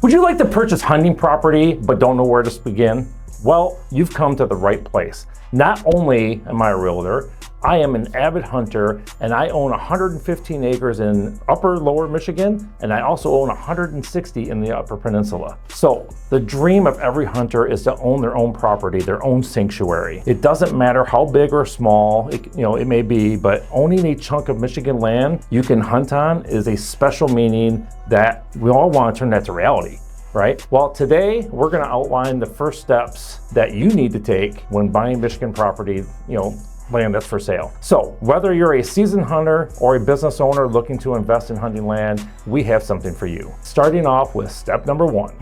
Would you like to purchase hunting property but don't know where to begin? Well, you've come to the right place. Not only am I a realtor, I am an avid hunter, and I own 115 acres in upper lower Michigan, and I also own 160 in the upper peninsula. So the dream of every hunter is to own their own property, their own sanctuary. It doesn't matter how big or small it may be, but owning a chunk of Michigan land you can hunt on is a special meaning that we all want to turn that to reality. Right? Well, today we're going to outline the first steps that you need to take when buying Michigan property, land that's for sale. So whether you're a seasoned hunter or a business owner looking to invest in hunting land, we have something for you. Starting off with step number 1,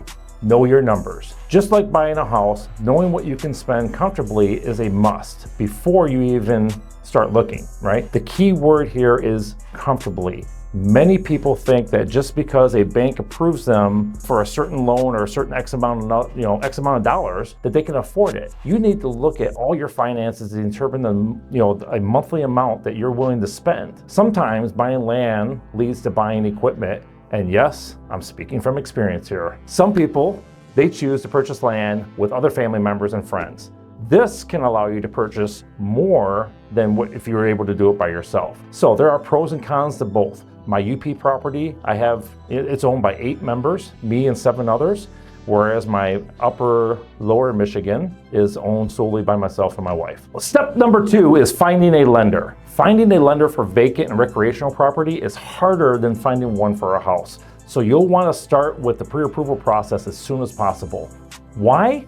know your numbers. Just like buying a house, knowing what you can spend comfortably is a must before you even start looking, right? The key word here is comfortably. Many people think that just because a bank approves them for a certain loan or a certain X amount of dollars, that they can afford it. You need to look at all your finances and determine a monthly amount that you're willing to spend. Sometimes buying land leads to buying equipment, and yes, I'm speaking from experience here. Some people, they choose to purchase land with other family members and friends. This can allow you to purchase more than if you were able to do it by yourself. So there are pros and cons to both. My UP property, it's owned by 8 members, me and 7 others, whereas my upper lower Michigan is owned solely by myself and my wife. Step number 2 is finding a lender. Finding a lender for vacant and recreational property is harder than finding one for a house. So you'll want to start with the pre-approval process as soon as possible. Why?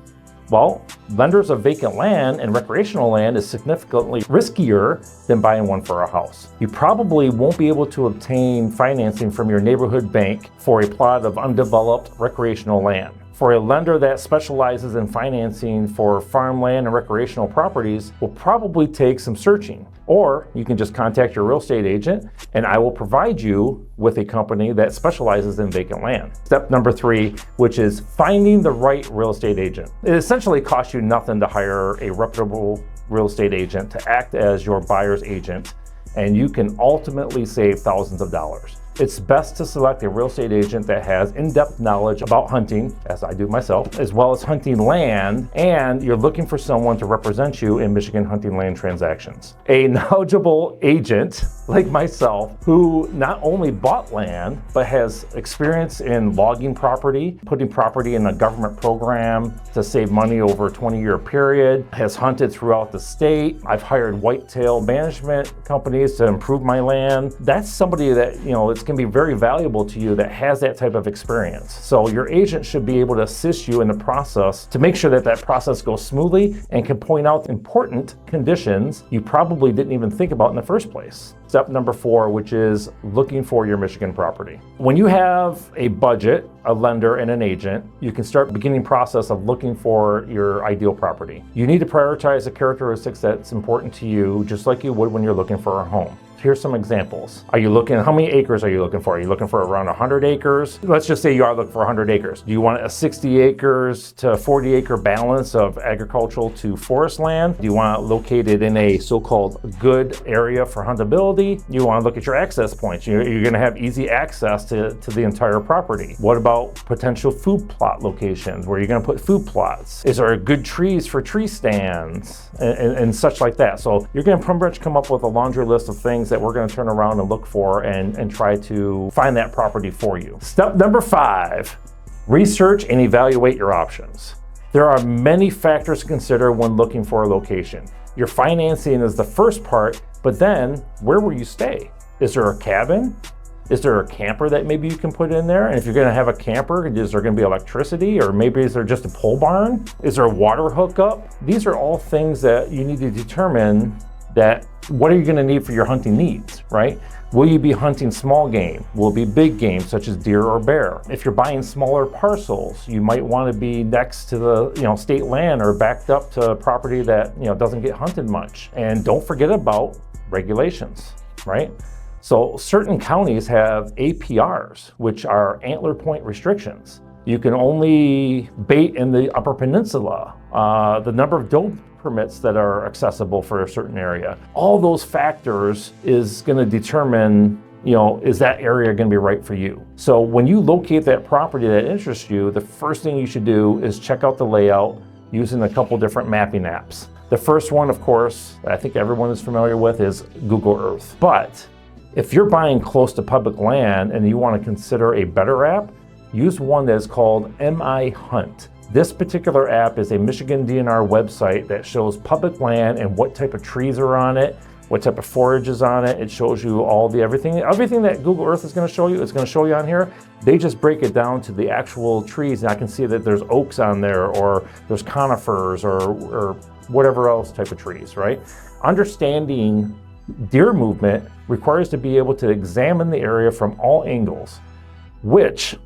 Well, lenders of vacant land and recreational land is significantly riskier than buying one for a house. You probably won't be able to obtain financing from your neighborhood bank for a plot of undeveloped recreational land. For a lender that specializes in financing for farmland and recreational properties will probably take some searching. Or you can just contact your real estate agent and I will provide you with a company that specializes in vacant land. Step number 3, which is finding the right real estate agent. It essentially costs you nothing to hire a reputable real estate agent to act as your buyer's agent, and you can ultimately save thousands of dollars. It's best to select a real estate agent that has in-depth knowledge about hunting, as I do myself, as well as hunting land, and you're looking for someone to represent you in Michigan hunting land transactions. A knowledgeable agent like myself who not only bought land, but has experience in logging property, putting property in a government program to save money over a 20-year period, has hunted throughout the state. I've hired whitetail management companies to improve my land. That's somebody that, it's can be very valuable to you that has that type of experience. So your agent should be able to assist you in the process to make sure that that process goes smoothly and can point out important conditions you probably didn't even think about in the first place. Step number 4, which is looking for your Michigan property. When you have a budget, a lender, and an agent, you can start the beginning process of looking for your ideal property. You need to prioritize the characteristics that's important to you, just like you would when you're looking for a home. Here's some examples. How many acres are you looking for? Are you looking for around 100 acres? Let's just say you are looking for 100 acres. Do you want a 60 acres to 40 acre balance of agricultural to forest land? Do you want it located in a so-called good area for huntability? You want to look at your access points. You're going to have easy access to the entire property. What about potential food plot locations where you're going to put food plots? Is there good trees for tree stands and such like that? So you're going to pretty much come up with a laundry list of things that we're going to turn around and look for and try to find that property for you. Step number 5, research and evaluate your options. There are many factors to consider when looking for a location. Your financing is the first part, but then where will you stay? Is there a cabin? Is there a camper that maybe you can put in there? And if you're going to have a camper, is there going to be electricity, or maybe is there just a pole barn? Is there a water hookup? These are all things that you need to determine that what are you going to need for your hunting needs, right? Will you be hunting small game? Will it be big game such as deer or bear? If you're buying smaller parcels, you might want to be next to the state land or backed up to property that doesn't get hunted much. And don't forget about regulations, right? So certain counties have APRs, which are antler point restrictions. You can only bait in the Upper Peninsula. The number of doe permits that are accessible for a certain area. All those factors is going to determine is that area going to be right for you? So when you locate that property that interests you, the first thing you should do is check out the layout using a couple different mapping apps. The first one, of course, I think everyone is familiar with is Google Earth. But if you're buying close to public land and you want to consider a better app, use one that is called MI Hunt. This particular app is a Michigan DNR website that shows public land and what type of trees are on it, what type of forage is on it. It shows you all the everything that Google Earth is going to show you, it's going to show you on here. They just break it down to the actual trees, and I can see that there's oaks on there, or there's conifers, or whatever else type of trees, right? Understanding deer movement requires to be able to examine the area from all angles, which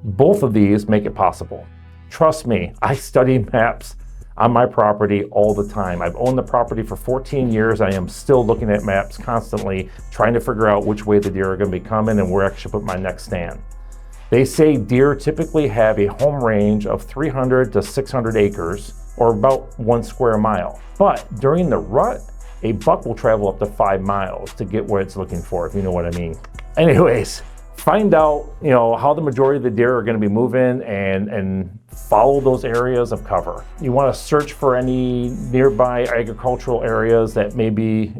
both of these make it possible. Trust me, I study maps on my property all the time. I've owned the property for 14 years. I am still looking at maps constantly, trying to figure out which way the deer are going to be coming and where I should put my next stand. They say deer typically have a home range of 300 to 600 acres, or about 1 square mile. But during the rut, a buck will travel up to 5 miles to get where it's looking for, if you know what I mean. Anyways, find out how the majority of the deer are going to be moving, and follow those areas of cover. You want to search for any nearby agricultural areas that may be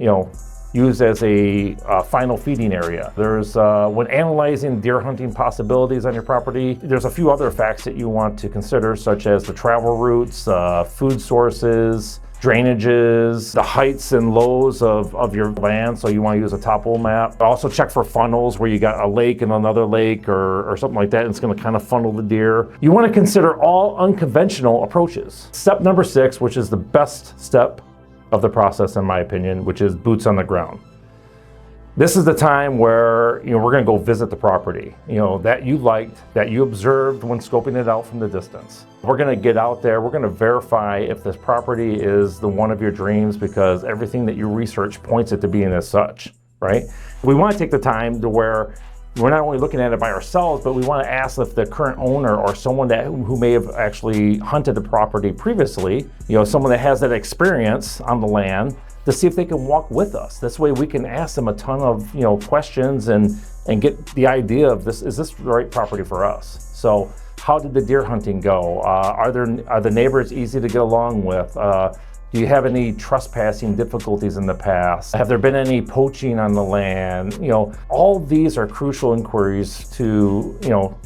used as a final feeding area. There's when analyzing deer hunting possibilities on your property, there's a few other facts that you want to consider, such as the travel routes, food sources, drainages, the heights and lows of your land, so you want to use a topo map. Also check for funnels where you got a lake and another lake or something like that, and it's going to kind of funnel the deer. You want to consider all unconventional approaches. Step number 6, which is the best step of the process in my opinion, which is boots on the ground. This is the time where we're going to go visit the property that you liked, that you observed when scoping it out from the distance. We're going to get out there. We're going to verify if this property is the one of your dreams, because everything that you research points it to being as such, right? We want to take the time to where we're not only looking at it by ourselves, but we want to ask if the current owner or someone who may have actually hunted the property previously, someone that has that experience on the land, to see if they can walk with us. This way we can ask them a ton of questions and get the idea of is this the right property for us? So how did the deer hunting go? Are the neighbors easy to get along with? Do you have any trespassing difficulties in the past? Have there been any poaching on the land? All these are crucial inquiries to,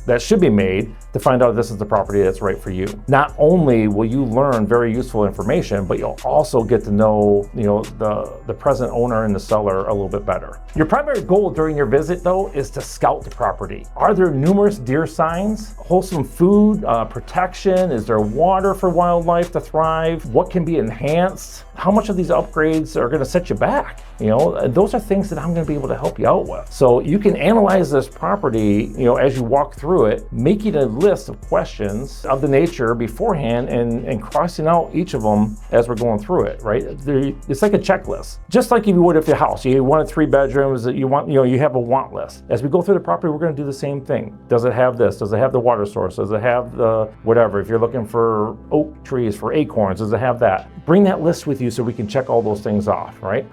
that should be made to find out if this is the property that's right for you. Not only will you learn very useful information, but you'll also get to know, the present owner and the seller a little bit better. Your primary goal during your visit, though, is to scout the property. Are there numerous deer signs? Wholesome food, protection? Is there water for wildlife to thrive? What can be enhanced? How much of these upgrades are going to set you back? Those are things that I'm going to be able to help you out with. So you can analyze this property, as you walk through it, making a list of questions of the nature beforehand and crossing out each of them as we're going through it, right? It's like a checklist. Just like you would if your house, you wanted 3 bedrooms, that you want, you have a want list. As we go through the property, we're going to do the same thing. Does it have this? Does it have the water source? Does it have the whatever? If you're looking for oak trees, for acorns, does it have that? Bring that list with you so we can check all those things off, right?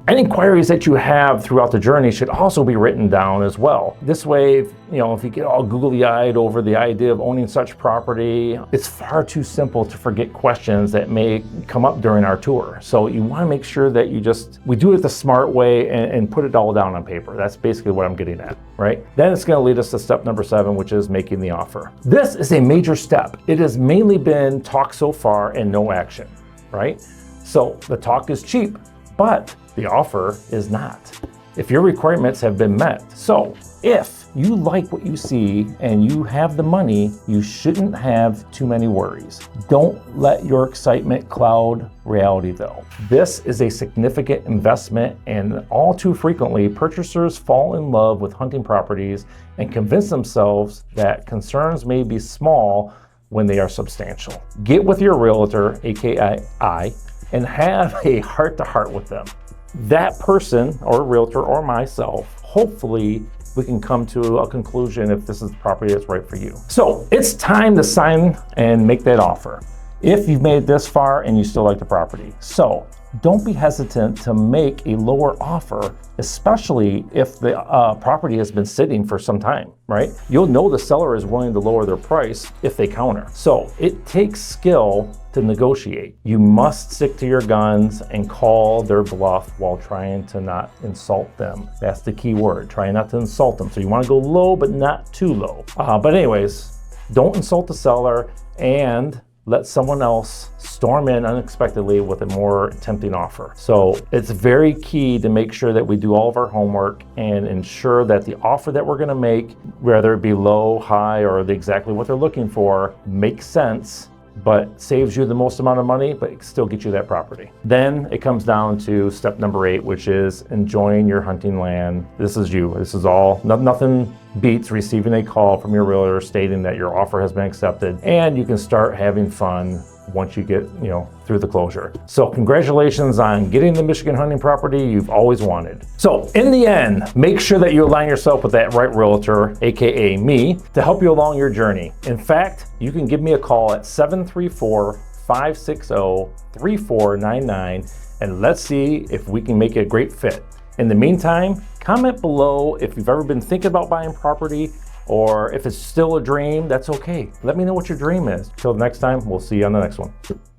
Any inquiries that you have throughout the journey should also be written down as well. This way, if you get all googly-eyed over the idea of owning such property, it's far too simple to forget questions that may come up during our tour. So you want to make sure that we do it the smart way and put it all down on paper. That's basically what I'm getting at, right? Then it's going to lead us to step number 7, which is making the offer. This is a major step. It has mainly been talk so far and no action, right? So the talk is cheap, but the offer is not, if your requirements have been met. So if you like what you see and you have the money, you shouldn't have too many worries. Don't let your excitement cloud reality though. This is a significant investment, and all too frequently, purchasers fall in love with hunting properties and convince themselves that concerns may be small when they are substantial. Get with your realtor, aka I, and have a heart-to-heart with them. That person or realtor or myself, hopefully we can come to a conclusion if this is the property that's right for you. So it's time to sign and make that offer, if you've made it this far and you still like the property. So don't be hesitant to make a lower offer, especially if the property has been sitting for some time, right? You'll know the seller is willing to lower their price if they counter. So it takes skill to negotiate. You must stick to your guns and call their bluff while trying to not insult them. That's the key word, try not to insult them. So you want to go low, but not too low. But anyways, don't insult the seller and let someone else storm in unexpectedly with a more tempting offer. So it's very key to make sure that we do all of our homework and ensure that the offer that we're going to make, whether it be low, high, or exactly what they're looking for, makes sense, but saves you the most amount of money, but it still gets you that property. Then it comes down to step number 8, which is enjoying your hunting land. This is you. This is all, nothing beats receiving a call from your realtor stating that your offer has been accepted, and you can start having fun once you get, through the closure. So congratulations on getting the Michigan hunting property you've always wanted. So in the end, make sure that you align yourself with that right realtor, AKA me, to help you along your journey. In fact, you can give me a call at 734-560-3499 and let's see if we can make it a great fit. In the meantime, comment below if you've ever been thinking about buying property, or if it's still a dream, that's okay. Let me know what your dream is. Till next time, we'll see you on the next one.